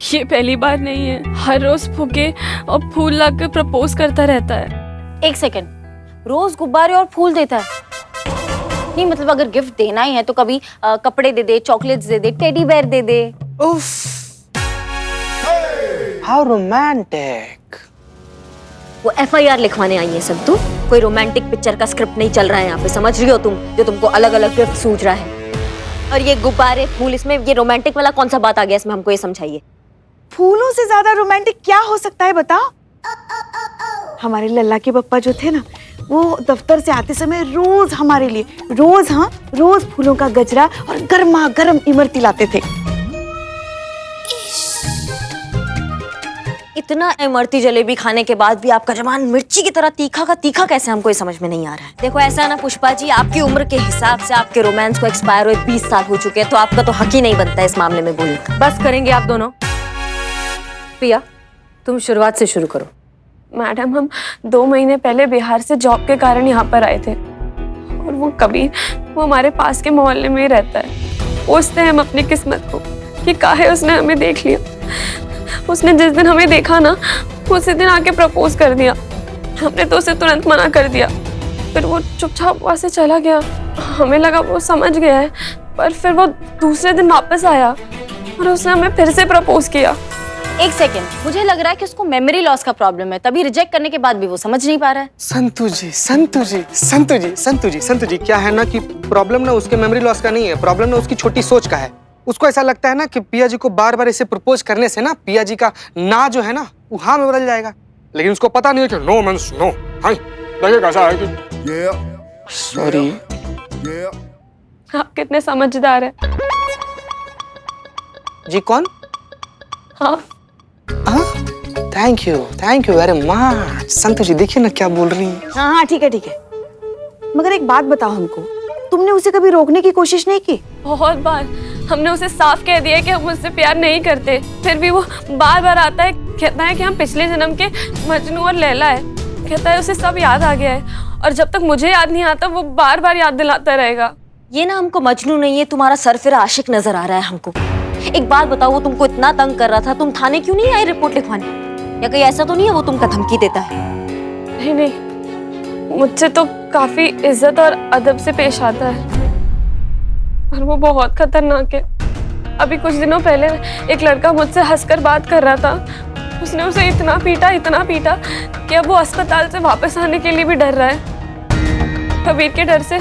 ये पहली बार नहीं है, हर रोज फुके और फूल लाकर प्रपोज करता रहता है। एक सेकंड, रोज गुब्बारे और फूल देता है? नहीं मतलब अगर गिफ्ट देना ही है तो कभी कपड़े दे दे, चॉकलेट्स दे दे, टेडी बेयर दे दे। उफ, हाउ रोमांटिक। वो FIR लिखवाने आई है संतू। कोई रोमांटिक पिक्चर का स्क्रिप्ट नहीं चल रहा है यहाँ पे, समझ रही हो तुम? जो तुमको अलग अलग गिफ्ट सूझ रहा है। और ये गुब्बारे फूल, इसमें ये रोमांटिक वाला कौन सा बात आ गया इसमें? हमको ये समझाइए। फूलों से ज्यादा रोमांटिक क्या हो सकता है बताओ? हमारे लल्ला के पप्पा जो थे ना, वो दफ्तर से आते समय रोज हमारे लिए रोज फूलों का गजरा और गर्मा गर्म इमरती लाते थे। इतना इमरती जलेबी खाने के बाद भी आपका जबान मिर्ची की तरह तीखा का तीखा कैसे, हमको ये समझ में नहीं आ रहा है। देखो ऐसा है ना पुष्पा जी, आपकी उम्र के हिसाब से आपके रोमांस को एक्सपायर हुए 20 साल हो चुके हैं, तो आपका तो हक ही नहीं बनता है इस मामले में बोलने का। बस करेंगे आप दोनों। प्रिया तुम शुरुआत से शुरू करो। मैडम, हम 2 महीने पहले बिहार से जॉब के कारण यहाँ पर आए थे और वो कबीर, वो हमारे पास के मोहल्ले में ही रहता है। पूछते हैं हम अपनी किस्मत को कि काहे उसने हमें देख लिया। उसने जिस दिन हमें देखा ना, उसी दिन आके प्रपोज कर दिया। हमने तो उसे तुरंत मना कर दिया, फिर वो चुपचाप वहाँ से चला गया। हमें लगा वो समझ गया है, पर फिर वो दूसरे दिन वापस आया और उसने हमें फिर से प्रपोज किया। एक सेकेंड, मुझे लग रहा है कि उसको मेमोरी लॉस का प्रॉब्लम है, तभी रिजेक्ट करने के बाद भी वो समझ नहीं पा रहा है। संतु जी, क्या है ना कि प्रॉब्लम ना उसके मेमोरी लॉस का नहीं है, प्रॉब्लम ना उसकी छोटी सोच का है। उसको ऐसा लगता है ना कि पिया जी को बार बार ऐसे प्रपोज करने से ना पिया जी का ना जो है ना वो हाँ में बदल जाएगा, लेकिन उसको पता नहीं है कि नो मींस नो। हाँ देखिए कैसा है कि सॉरी। आप कितने समझदार है। जी कौन? हाँ थैंक यू वेरी मच। संतु जी देखिए ना क्या बोल रही है। हाँ ठीक है, मगर एक बात बताओ हमको, तुमने उसे कभी रोकने की कोशिश नहीं की? बहुत बार हमने उसे साफ कह दिया कि हम उससे प्यार नहीं करते, फिर भी वो बार बार आता है, कहता है कि हम पिछले जन्म के मजनू और लैला है। कहता है उसे सब याद आ गया है और जब तक मुझे याद नहीं आता वो बार बार याद दिलाता रहेगा। ये ना हमको मजनू नहीं है, तुम्हारा सरफिरा आशिक नजर आ रहा है हमको। एक बात बताओ, वो तुमको इतना तंग कर रहा था, तुम थाने क्यों नहीं आए रिपोर्ट लिखवाने? या कहीं ऐसा तो नहीं है वो तुमको धमकी देता है? नहीं, मुझसे तो काफी इज्जत और अदब से पेश आता है और वो बहुत खतरनाक है। अभी कुछ दिनों पहले एक लड़का मुझसे हंसकर बात कर रहा था, उसने उसे इतना पीटा कि अब वो अस्पताल से वापस आने के लिए भी डर रहा है। कबीर के डर से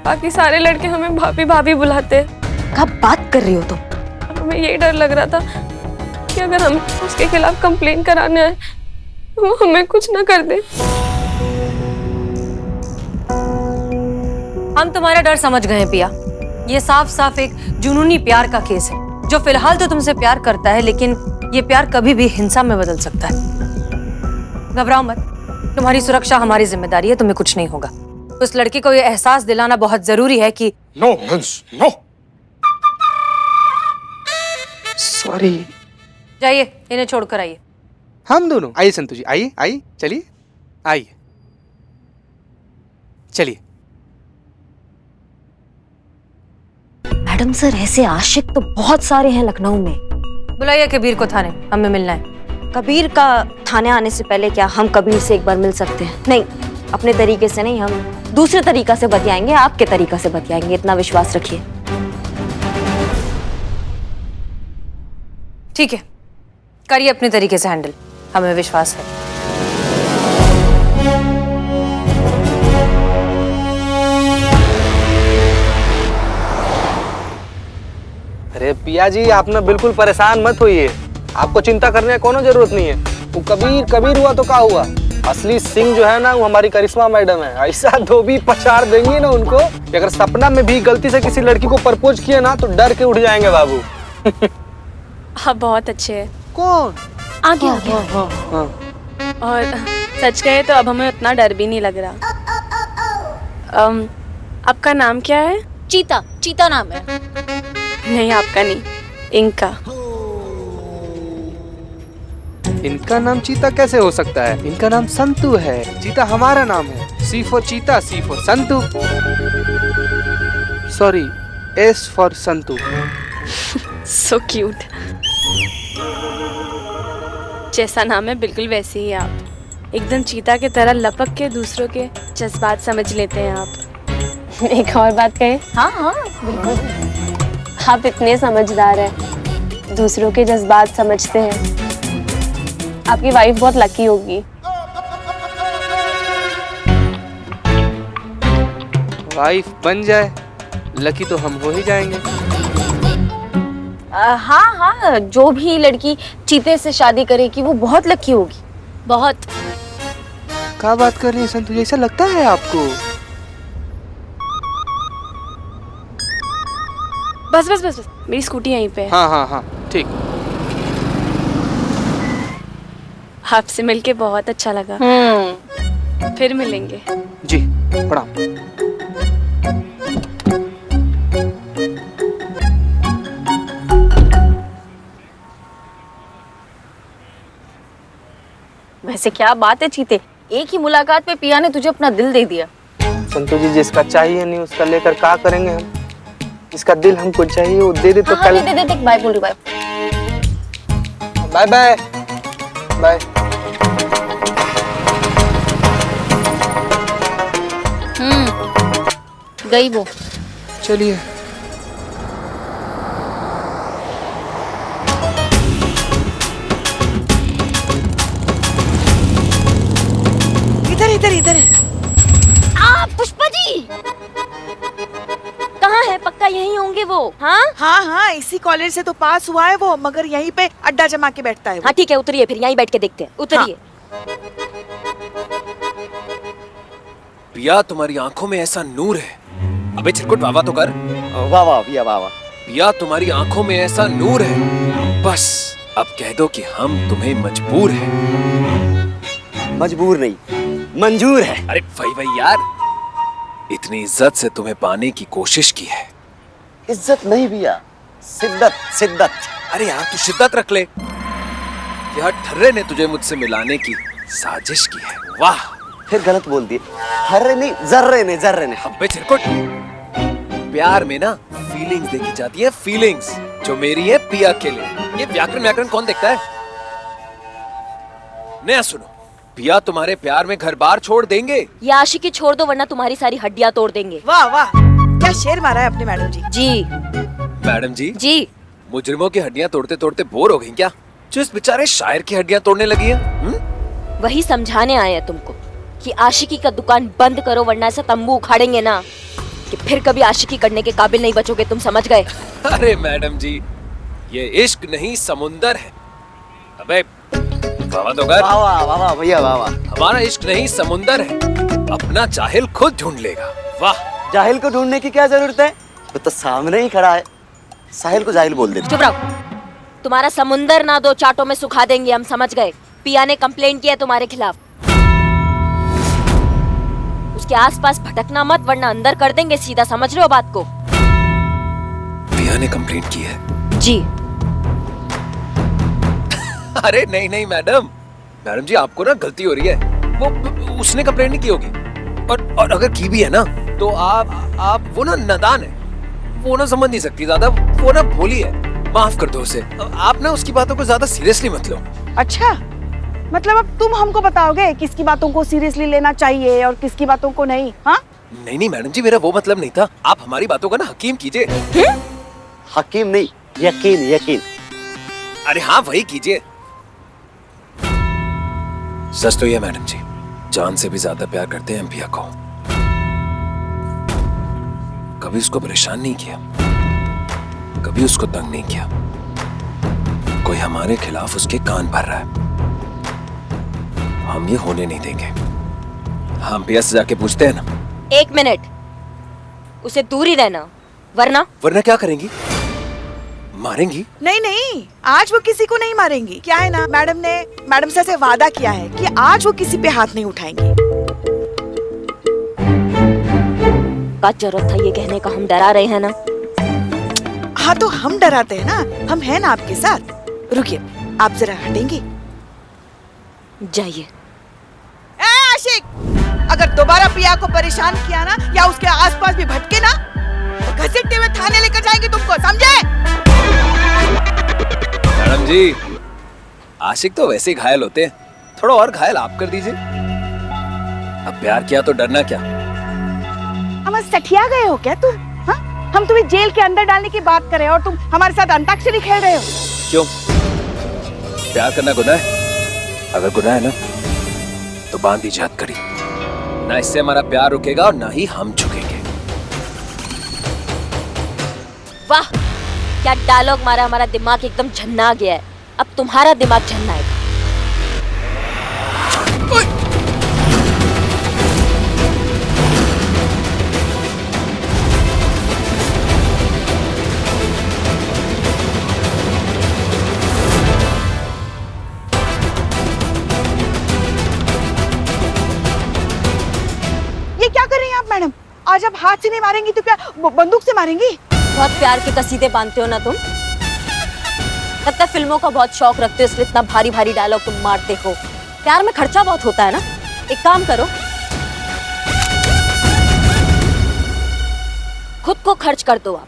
बाकी सारे लड़के हमें भाभी भाभी बुलाते हैं। कब बात कर रही हो तुम? हमें यही डर लग रहा था कि अगर हम उसके खिलाफ कंप्लेन कराने आए तो वो हमें कुछ ना कर दे। हम तुम्हारा डर समझ गए हैं पिया। ये साफ साफ एक जुनूनी प्यार का केस है, जो फिलहाल तो तुमसे प्यार करता है, लेकिन ये प्यार कभी भी हिंसा में बदल सकता है। घबराओ मत, तुम्हारी सुरक्षा हमारी जिम्मेदारी है, तुम्हें कुछ नहीं होगा। उस लड़की को ये एहसास दिलाना बहुत जरूरी है कि नो मींस नो। सॉरी। जाइए, इन्हें छोड़कर आइए। हम दोनों आइए संतु जी, आइए चलिए, आइए चलिए। मैडम सर, ऐसे आशिक तो बहुत सारे हैं लखनऊ में। बुलाइए कबीर को थाने, हमें मिलना है। कबीर का थाने आने से पहले क्या हम कबीर से एक बार मिल सकते हैं? नहीं, अपने तरीके से नहीं, हम दूसरे तरीका से बतियाएंगे, आपके तरीका से बतियाएंगे, इतना विश्वास रखिए। ठीक है, करिए अपने तरीके से हैंडल, हमें विश्वास है। अरे पिया जी आप ना बिल्कुल परेशान मत होइए, आपको चिंता करने की कोनो जरूरत नहीं है। वो कबीर हुआ तो क्या हुआ, असली सिंह जो है ना वो हमारी करिश्मा मैडम है। ऐसा धोबी पछाड़ देंगी ना उनको कि अगर सपना में भी गलती से किसी लड़की को प्रपोज किया ना तो डर के उठ जाएंगे बाबू। आप बहुत अच्छे हैं। कौन? आगे आगे। और सच कहे तो अब हमें उतना डर भी नहीं लग रहा। आपका नाम क्या है? चीता नाम है। नहीं, आपका नहीं, इनका। इनका नाम चीता कैसे हो सकता है? इनका नाम संतु है। चीता हमारा नाम है। C for चीता, C for Santu. Sorry, S for Santu. So cute. जैसा नाम है बिल्कुल वैसे ही आप, एकदम चीता की तरह लपक के दूसरों के जज्बात समझ लेते हैं आप। एक और बात कहें? हाँ हाँ बिल्कुल। आप इतने समझदार हैं, दूसरों के जज्बात समझते हैं। आपकी वाइफ बहुत लकी होगी। वाइफ बन जाए, लकी तो हम हो ही जाएंगे। हाँ हाँ, जो भी लड़की चीते से शादी करेगी वो बहुत लकी होगी, बहुत। क्या बात कर रही है संतु जी, ऐसा लगता है आपको? बस बस बस बस, मेरी स्कूटी यहीं पे है। हाँ हाँ हाँ ठीक। आपसे मिलके बहुत अच्छा लगा। फिर मिलेंगे। जी प्रणाम। वैसे क्या बात है चीते, एक ही मुलाकात में पिया ने तुझे अपना दिल दे दिया। संतु जी, जिसका चाहिए नहीं उसका लेकर क्या करेंगे हम? जिसका दिल हमको चाहिए वो दे दे तो हाँ, कल। दे बाय बोल रही, बाय बाय बाय बाय। गई वो। चलिए। इधर इधर इधर है। पुष्पा जी कहाँ है? पक्का यहीं होंगे वो। हाँ हाँ हाँ, इसी कॉलेज से तो पास हुआ है वो, मगर यहीं पे अड्डा जमा के बैठता है वो। हाँ ठीक है, उतरिए, फिर यहीं बैठ के देखते हैं। उतरिए। पिया, तुम्हारी आंखों में ऐसा नूर है। अबे चिरकुट, वाह तो कर। वाह वाह पिया वाह वाह। पिया, तुम्हारी आंखों में ऐसा नूर है, बस अब कह दो कि हम तुम्हें मजबूर हैं। मजबूर नहीं, मंजूर है। अरे वही यार, इतनी इज्जत से तुम्हें पाने की कोशिश की है। इज्जत नहीं पिया, शिद्दत शिद्दत। अरे यार तू शिद्दत रख ले। यह ठर्रे ने तुझे मुझसे मिलाने की साजिश की है। वाह। फिर गलत बोल दिए। हर्रे नहीं, जर्रे ने जर्रे ने। अबे चिरकुट, प्यार में ना फीलिंग्स देखी जाती है, फीलिंग्स जो मेरी है पिया के लिए। ये व्याकरण कौन देखता है? नया सुनो, पिया तुम्हारे प्यार में घर बार छोड़ देंगे। ये आशिकी छोड़ दो, वरना तुम्हारी सारी हड्डियां तोड़ देंगे। वाह वाह, क्या शेर मारा है अपने मैडम जी। जी मैडम जी, जी। मुजरिमों की हड्डियां तोड़ते तोड़ते बोर हो गई क्या, जो इस बेचारे शायर की हड्डियां तोड़ने लगी है? वही समझाने आए हैं तुमको कि आशिकी का दुकान बंद करो, वरना ऐसा तंबू उखाड़ेंगे ना कि फिर कभी आशिकी करने के काबिल नहीं बचोगे। तुम समझ गए? अरे मैडम जी, ये इश्क नहीं समुंदर है। अबे वाह तो कर। वाह वाह वाह वाह भैया वाह वाह। हमारा इश्क नहीं समुंदर है, अपना जाहिल खुद ढूंढ लेगा। वाह। जाहिल को ढूंढने की क्या जरूरत है, वो तो सामने ही खड़ा है। साहिल को जाहिल बोल देते। चुप रहो। तुम्हारा समुंदर ना दो चाटों में सुखा देंगे, हम समझ गए। पिया ने कंप्लेंट किया है तुम्हारे खिलाफ। उसके आसपास भटकना मत, वरना अंदर कर देंगे सीधा। समझ रहे हो बात को? पिया ने कंप्लेंट की है? जी। अरे नहीं मैडम जी, आपको ना गलती हो रही है। वो उसने कंप्लेंट नहीं की होगी, और अगर की भी है ना तो आप वो ना नादान है, वो ना समझ नहीं सकती ज्यादा, वो ना भोली है। माफ कर दो उसे। आप ना उसकी बातों को ज्यादा सीरियसली मत लो। अच्छा, मतलब अब तुम हमको बताओगे किसकी बातों को सीरियसली लेना चाहिए और किसकी बातों को नहीं? हाँ नहीं मैडम जी, मेरा वो मतलब नहीं था। आप हमारी बातों का ना हकीम कीजिए। हकीम नहीं, यकीन यकीन। अरे हाँ, वही कीजिए। सच तो ये मैडम जी, जान से भी ज्यादा प्यार करते हैं हम पिया को। कभी उसको परेशान नहीं किया, कभी उसको तंग नहीं किया। कोई हमारे खिलाफ उसके कान भर रहा है, हम ये होने नहीं देंगे। हम पिया से जाके पूछते हैं ना। 1 मिनट, उसे दूर ही रहना, वरना क्या करेंगी? मारेंगी? नहीं नहीं, आज वो किसी को नहीं मारेंगी। क्या है ना, मैडम से वादा किया है कि आज वो किसी पे हाथ नहीं उठाएंगी। का जरूरत था ये कहने का? हम डरा रहे हैं ना। हाँ तो हम डराते हैं ना, हम हैं ना आपके साथ। रुकिए, आप जरा हटेंगे? जाइए। ए आशिक, अगर दोबारा पिया को परेशान किया ना या उसके आसपास भी भटके ना, तो घसीटते हुए थाने लेकर जाएंगे तुमको, समझे? मैडम जी, आशिक तो वैसे ही घायल होते हैं, थोड़ा और घायल आप कर दीजिए। अब प्यार किया तो डरना क्या। हम सठिया गए हो क्या तुम? हाँ, हम तुम्हें जेल के अंदर डालने की बात कर रहे हो और तुम हमारे साथ अंताक्षरी खेल रहे हो। क्यों, प्यार करना गुनाह है? अगर गुनाह है ना तो बांध दीजिए हथकड़ी। ना इससे हमारा प्यार रुकेगा और ना ही हम झुकेंगे। वाह, क्या डायलॉग मारा, हमारा दिमाग एकदम झन्ना गया है। अब तुम्हारा दिमाग झन्ना है। ये क्या कर रही हैं आप मैडम? आज आप हाथ से नहीं मारेंगी तो क्या बंदूक से मारेंगी? बहुत प्यार के कसीदे बांधते हो ना तुम। लगता है फिल्मों का बहुत शौक रखते हो, इसलिए इतना भारी भारी डायलॉग तुम मारते हो। प्यार में खर्चा बहुत होता है ना। एक काम करो, खुद को खर्च कर दो। आप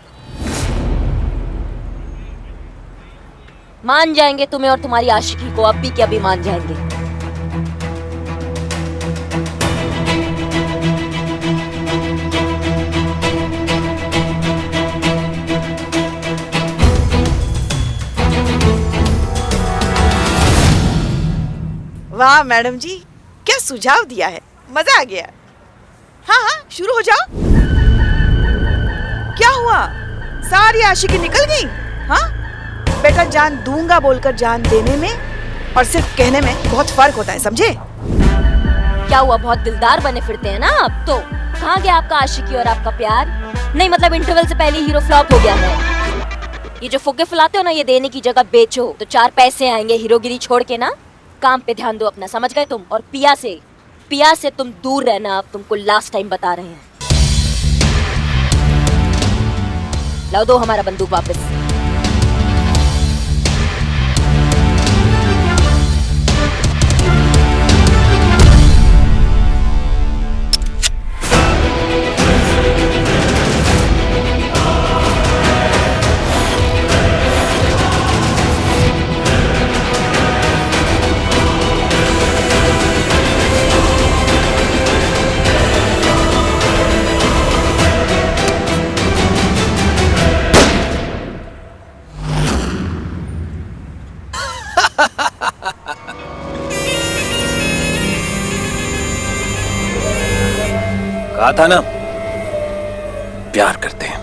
मान जाएंगे तुम्हें और तुम्हारी आशिकी को, अभी के अभी मान जाएंगे। वाह मैडम जी, क्या सुझाव दिया है, मजा आ गया। हाँ हाँ, शुरू हो जाओ। क्या हुआ, सारी आशिकी निकल गई? हाँ बेटा, जान दूंगा बोलकर जान देने में और सिर्फ कहने में बहुत फर्क होता है, समझे? क्या हुआ, बहुत दिलदार बने फिरते हैं ना आप तो। कहाँ गया आपका आशिकी और आपका प्यार? नहीं मतलब इंटरवल से पहले हीरो फ्लॉप हो गया है। ये जो फुग्गे फुलाते हो ना, ये देने की जगह बेचो तो 4 पैसे आएंगे। हीरोगिरी छोड़ के ना काम पे ध्यान दो अपना, समझ गए तुम? और पिया से तुम दूर रहना, अब तुमको लास्ट टाइम बता रहे हैं। लाओ दो हमारा बंदूक वापस। कहा था ना, प्यार करते हैं।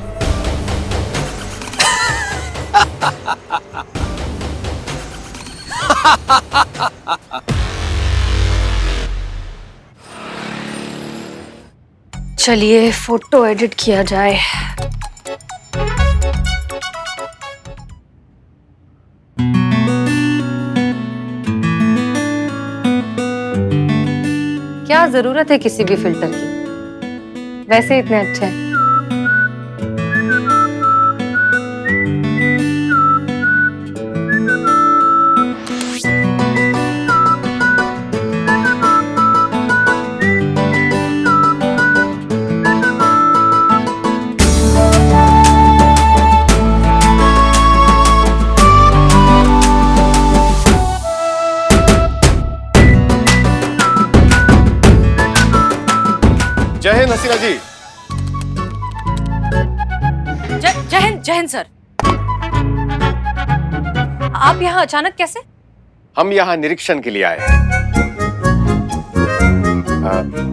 चलिए फोटो एडिट किया जाए। क्या जरूरत है किसी भी फिल्टर की, वैसे इतने अच्छे हैं। जय हिंद हसीना जी। जय हिंद सर। आप यहाँ अचानक कैसे? हम यहाँ निरीक्षण के लिए आए हैं।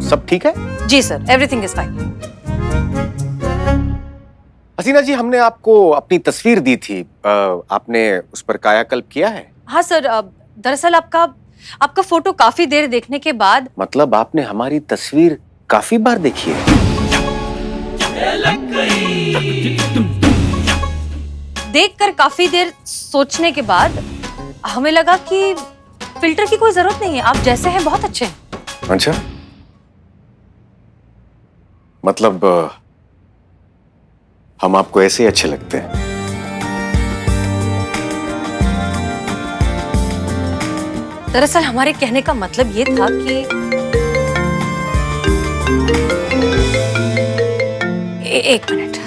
सब ठीक है? जी सर, एवरीथिंग इज फाइन। हसीना जी, हमने आपको अपनी तस्वीर दी थी, आपने उस पर कायाकल्प किया है? हाँ सर, दरअसल आपका फोटो काफी देर देखने के बाद। मतलब आपने हमारी तस्वीर काफी बार देखी है? देखकर काफी देर सोचने के बाद हमें लगा कि फिल्टर की कोई जरूरत नहीं है, आप जैसे हैं बहुत अच्छे हैं। अच्छा, मतलब हम आपको ऐसे ही अच्छे लगते हैं? दरअसल हमारे कहने का मतलब ये था कि एक मिनट।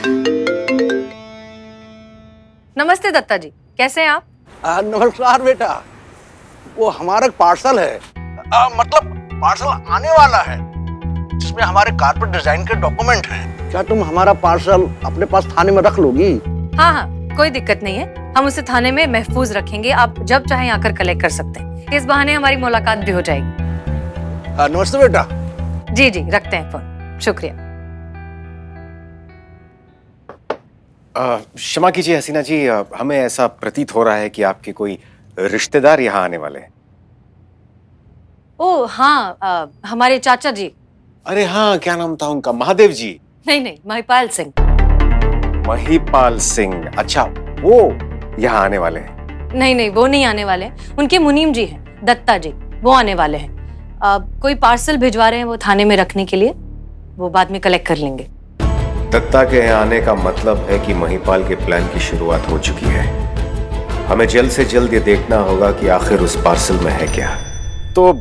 नमस्ते दत्ता जी, कैसे हैं आप? नमस्कार बेटा। वो हमारा पार्सल है, मतलब पार्सल आने वाला है जिसमें हमारे कारपेट डिजाइन के डॉक्यूमेंट हैं। क्या तुम हमारा पार्सल अपने पास थाने में रख लोगी? हाँ हाँ, कोई दिक्कत नहीं है, हम उसे थाने में महफूज रखेंगे। आप जब चाहें आकर कलेक्ट कर सकते हैं। इस बहाने हमारी मुलाकात भी हो जाएगी। नमस्ते बेटा। जी जी, रखते हैं फोन। शुक्रिया। क्षमा कीजिए हसीना जी, हमें ऐसा प्रतीत हो रहा है कि आपके कोई रिश्तेदार यहाँ आने वाले हैं। ओ हाँ, हमारे चाचा जी। अरे हाँ, क्या नाम था उनका? महादेव जी? नहीं नहीं, महिपाल सिंह। महिपाल सिंह, अच्छा वो यहाँ आने वाले हैं? नहीं नहीं, वो नहीं आने वाले। उनके मुनीम जी हैं, दत्ता जी, वो आने वाले हैं। कोई पार्सल भिजवा रहे हैं वो थाने में रखने के लिए, वो बाद में कलेक्ट कर लेंगे। दत्ता के यहाँ आने का मतलब है कि महिपाल के प्लान की शुरुआत हो चुकी है। हमें जल्द से जल्द ये देखना होगा कि आखिर उस पार्सल में है क्या। तो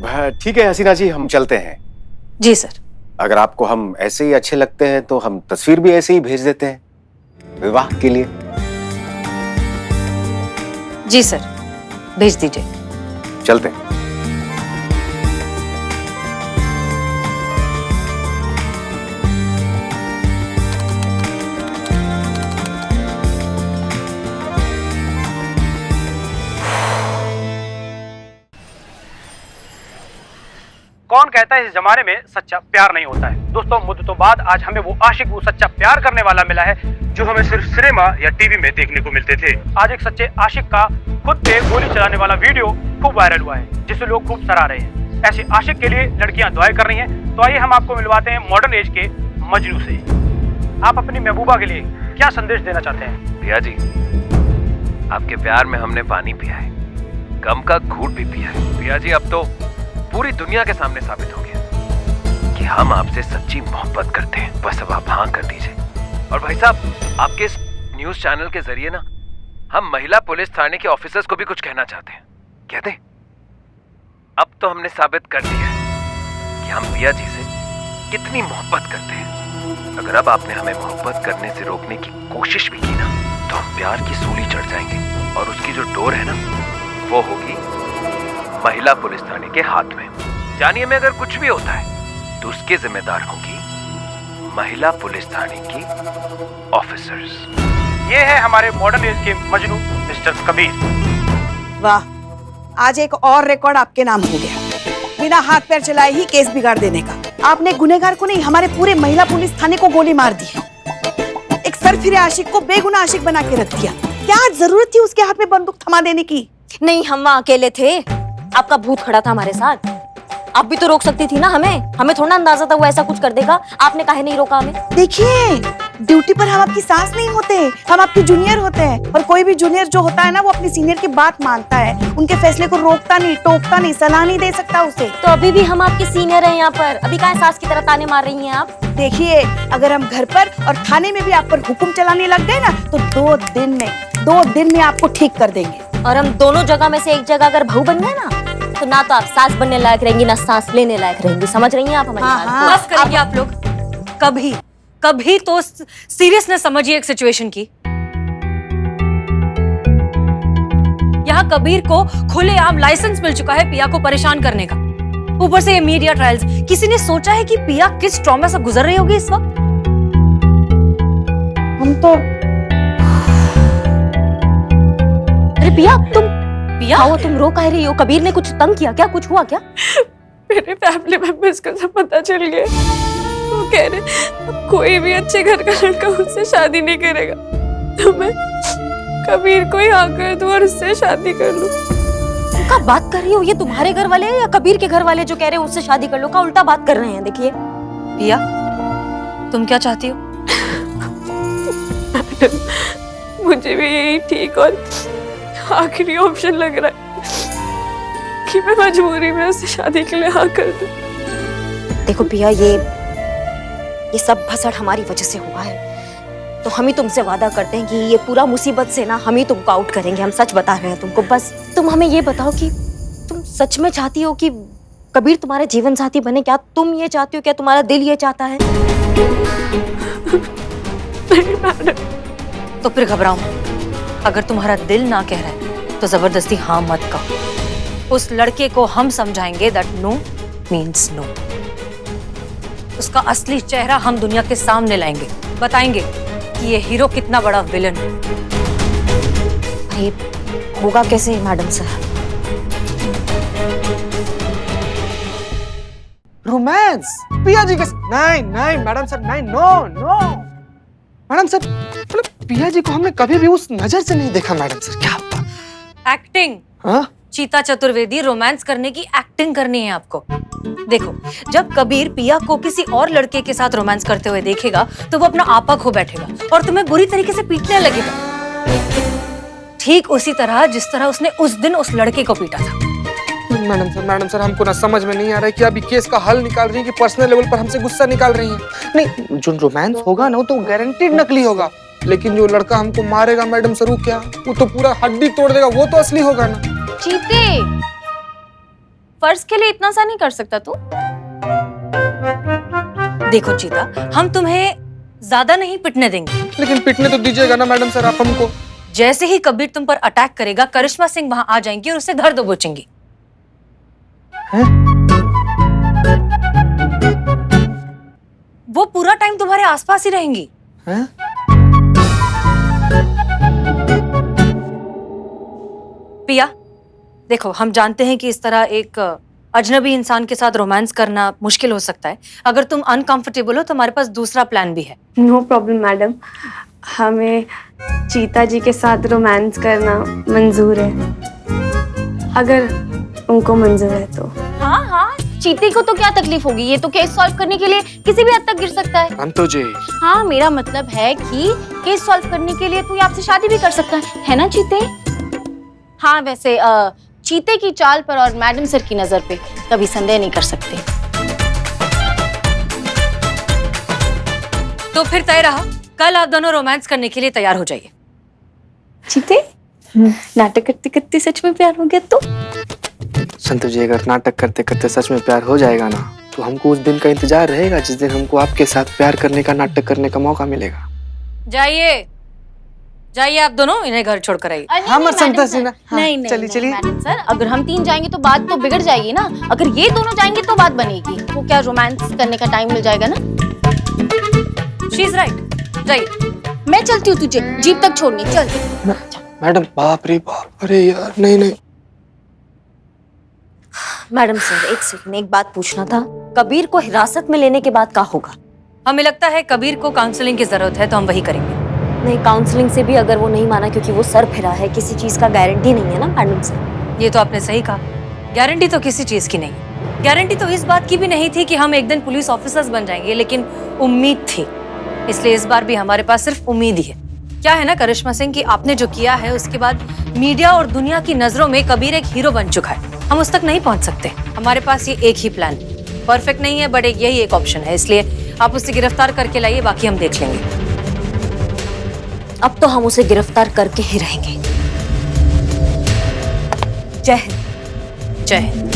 ठीक है हसीना जी, हम चलते हैं। जी सर। अगर आपको हम ऐसे ही अच्छे लगते हैं तो हम तस्वीर भी ऐसे ही भेज देते हैं विवाह के लिए। जी सर, भेज दीजिए। चलते हैं। कौन कहता है इस जमाने में सच्चा प्यार नहीं होता है। दोस्तों, मुद्दतों बाद आज हमें वो आशिक, वो सच्चा प्यार करने वाला मिला है जो हमें सिर्फ सिनेमा या टीवी में देखने को मिलते थे। आज एक सच्चे आशिक का खुद पे गोली चलाने वाला वीडियो खूब वायरल हुआ है, जिसे लोग खूब सराह रहे हैं। ऐसे आशिक के लिए लड़कियां दुआएं कर रही हैं। तो आइए हम आपको मिलवाते हैं मॉडर्न एज के मजनू से। आप अपनी महबूबा के लिए क्या संदेश देना चाहते हैं? पिया जी, आपके प्यार में हमने पानी पिया है, गम का घूंट भी पिया है। पिया जी, अब तो पूरी दुनिया के सामने साबित हो गया कि हम आपसे सच्ची मोहब्बत करते हैं। बस अब आप हाँ कर दीजिए। और भाई साहब, आपके इस न्यूज चैनल के जरिए ना हम महिला पुलिस थाने के ऑफिसर्स को भी कुछ कहना चाहते हैं। कहते हैं, अब तो हमने साबित कर दिया है कि हम पिया जी से कितनी मोहब्बत करते हैं। अगर अब आपने हमें मोहब्बत करने से रोकने की कोशिश भी की ना, तो हम प्यार की सूली चढ़ जाएंगे और उसकी जो डोर है ना, वो होगी महिला पुलिस थाने के हाथ में। जानिए, में अगर कुछ भी होता है तो उसके जिम्मेदार होंगी महिला पुलिस थाने की ऑफिसर्स। ये है हमारे मॉडर्न एज के मजनू मिस्टर कबीर। वाह, आज एक और रिकॉर्ड आपके नाम हो गया। बिना हाथ पैर चलाए ही केस बिगाड़ देने का। आपने गुनहगार को नहीं, हमारे पूरे महिला पुलिस थाने को गोली मार दी है। एक सरफिरे आशिक को बेगुनाह आशिक बना के रख दिया। क्या जरूरत थी उसके हाथ में बंदूक थमा देने की? नहीं, हम वहाँ अकेले थे, आपका भूत खड़ा था हमारे साथ। आप भी तो रोक सकती थी ना हमें थोड़ा अंदाजा था वो ऐसा कुछ कर देगा। आपने काहे नहीं रोका हमें? देखिए, ड्यूटी पर हम आपकी सास नहीं होते, हम आपके जूनियर होते हैं। और कोई भी जूनियर जो होता है ना, वो अपनी सीनियर की बात मानता है, उनके फैसले को रोकता नहीं, टोकता नहीं, सलाह नहीं दे सकता उसे। तो अभी भी हम आपके सीनियर हैं यहाँ पर। अभी काहे सास की तरह ताने मार रही हैं आप? देखिए, अगर हम घर पर और थाने में भी आप पर हुक्म चलाने लग गए ना, तो 2 दिन में आपको ठीक कर देंगे। और हम दोनों जगह में से एक जगह अगर बहू बन गए ना, तो ना तो आप सास बनने लायक रहेंगी, ना सांस लेने लायक रहेंगी। समझ रही हैं आप हमारी बात? बस करिए आप लोग। कभी तो सीरियसनेस समझिए एक सिचुएशन की। यहाँ कबीर को खुलेआम लाइसेंस मिल चुका है पिया को परेशान करने का। ऊपर से ये मीडिया ट्रायल्स। किसी ने सोचा है कि पिया किस ट्रॉमा से गुजर रही होगी इस वक्त? हम तो अरे पिया, तुम रो कह रही हो? कबीर ने कुछ तंग किया क्या? कुछ हुआ क्या? मेरे फैमिली मेंबर्स को सब पता चल गया। वो कह रहे अब कोई भी अच्छे घर का लड़का उससे शादी नहीं करेगा, तो मैं कबीर को ही हाँ कर दूं और उससे शादी कर लूं। क्या बात कर रही हो? ये तुम्हारे घर वाले या कबीर के घर वाले जो कह रहे हैं उससे शादी कर लो? का उल्टा बात कर रहे हैं। देखिए पिया, तुम क्या चाहती हो? मुझे भी यही ठीक और आखिरी ऑप्शन लग रहा है कि मैं मजबूरी में उससे शादी के लिए हाँ कर दूं। देखो पिया, ये सब भसड़ हमारी वजह से हुआ है, तो हम ही तुमसे वादा करते हैं कि ये पूरा मुसीबत से ना हम ही तुमको आउट करेंगे। हम सच बता रहे हैं तुमको। बस तुम हमें ये बताओ कि तुम सच में चाहती हो कि कबीर तुम्हारे जीवन साथी बने? क्या तुम ये चाहती हो? क्या तुम्हारा दिल ये चाहता है? नहीं मैडम। तो फिर घबराओ। अगर तुम्हारा दिल ना कह रहा है तो जबरदस्ती हाँ मत कहो। उस लड़के को हम समझाएंगे दैट नो मीन्स नो। उसका असली चेहरा हम दुनिया के सामने लाएंगे, बताएंगे कि ये हीरो कितना बड़ा विलन है। ये होगा कैसे मैडम सर? रोमांस पिया जी के नहीं नहीं मैडम सर, नहीं, नो नो मैडम सर, मतलब पिया जी को हमने कभी भी उस नजर से नहीं देखा मैडम सर। क्या एक्टिंग। हाँ? चीता चतुर्वेदी, रोमांस करने की एक्टिंग करनी है आपको। देखो, जब कबीर पिया को किसी और लड़के के साथ रोमांस करते हुए देखेगा तो वो अपना आपा खो बैठेगा और तुम्हें बुरी तरीके से पीटने लगेगा, ठीक उसी तरह जिस तरह उसने उस दिन उस लड़के को पीटा था। मैडम सर हमको ना समझ में नहीं आ रहा है कि अभी केस का हल निकाल रही है कि पर्सनल लेवल पर हमसे गुस्सा निकाल रही है। नहीं, जो रोमांस होगा ना वो तो गारंटीड नकली होगा, लेकिन जो लड़का हमको मारेगा मैडम सर, वो क्या, वो तो पूरा हड्डी तोड़ देगा, वो तो असली होगा ना। चीते, फर्ज के लिए इतना सा नहीं कर सकता तू? देखो चीता, हम तुम्हें ज्यादा नहीं पिटने देंगे, लेकिन पिटने तो दीजिएगा ना मैडम सर आप हमको। जैसे ही कबीर तुम पर अटैक करेगा, करिश्मा सिंह वहां आ जाएंगी और उसे धर दबोचेंगी। वो पूरा टाइम तुम्हारे आसपास ही रहेंगी। हैं? पिया, देखो, हम जानते हैं कि इस तरह एक अजनबी इंसान के साथ रोमांस करना मुश्किल हो सकता है। अगर तुम अनकंफर्टेबल हो तो हमारे पास दूसरा प्लान भी है। नो प्रॉब्लम मैडम, हमें चीता जी के साथ रोमांस करना मंजूर है, अगर उनको मंजूर है तो। हाँ हाँ, चीते को तो क्या तकलीफ होगी, ये तो केस सॉल्व करने के लिए किसी भी हद तक गिर सकता है। अंतो जी, हाँ, मेरा मतलब है कि केस सॉल्व करने के लिए तू आपसे शादी भी कर सकता है ना चीते? हाँ, वैसे चीते की चाल पर और मैडम सर की नजर पे कभी संदेह नहीं कर सकते। तो फिर तय रहा, कल आप दोनों रोमांस करने के लिए तैयार हो जाइए। चीते, नाटक करते करते सच में प्यार हो गया तो? संतो जी, अगर नाटक करते करते सच में प्यार हो जाएगा ना, तो हमको उस दिन का इंतजार रहेगा जिस दिन हमको आपके साथ प्यार करने का, नाटक करने का मौका मिलेगा। जाइए जाइए, आप दोनों इन्हें घर छोड़ कर आइए। हाँ, संतोष जी ना। हाँ, नहीं नहीं चलिए चलिए। मैडम सर, अगर हम 3 जाएंगे तो बात तो बिगड़ जाएगी ना। अगर ये दोनों जाएंगे तो बात बनेगी। वो क्या रोमांस करने का टाइम मिल जाएगा ना। शी इज राइट, जाइए। मैं चलती हूँ तुझे जीप तक छोड़ने, चल। मैडम, बाप रे बाप, अरे यार, नहीं नहीं। मैडम सर, एक सेकंड, एक बात पूछना था। कबीर को हिरासत में लेने के बाद क्या होगा? हमें लगता है कबीर को काउंसलिंग की जरूरत है, तो हम वही करेंगे। नहीं, काउंसलिंग से भी अगर वो नहीं माना क्योंकि वो सर फिरा है, किसी चीज का गारंटी नहीं है ना मैडम सर। ये तो आपने सही कहा, गारंटी तो किसी चीज की नहीं। गारंटी तो इस बात की भी नहीं थी कि हम एक दिन पुलिस ऑफिसर्स बन जाएंगे, लेकिन उम्मीद थी, इसलिए इस बार भी हमारे पास सिर्फ उम्मीद ही है। क्या है ना करिश्मा सिंह, कि आपने जो किया है उसके बाद मीडिया और दुनिया की नजरों में कबीर एक हीरो बन चुका है। हम उस तक नहीं पहुंच सकते। हमारे पास ये एक ही प्लान, परफेक्ट नहीं है बट यही एक ऑप्शन है, इसलिए आप उसे गिरफ्तार करके लाइए, बाकी हम देख लेंगे। अब तो हम उसे गिरफ्तार करके ही रहेंगे। जय हिंद। जय हिंद।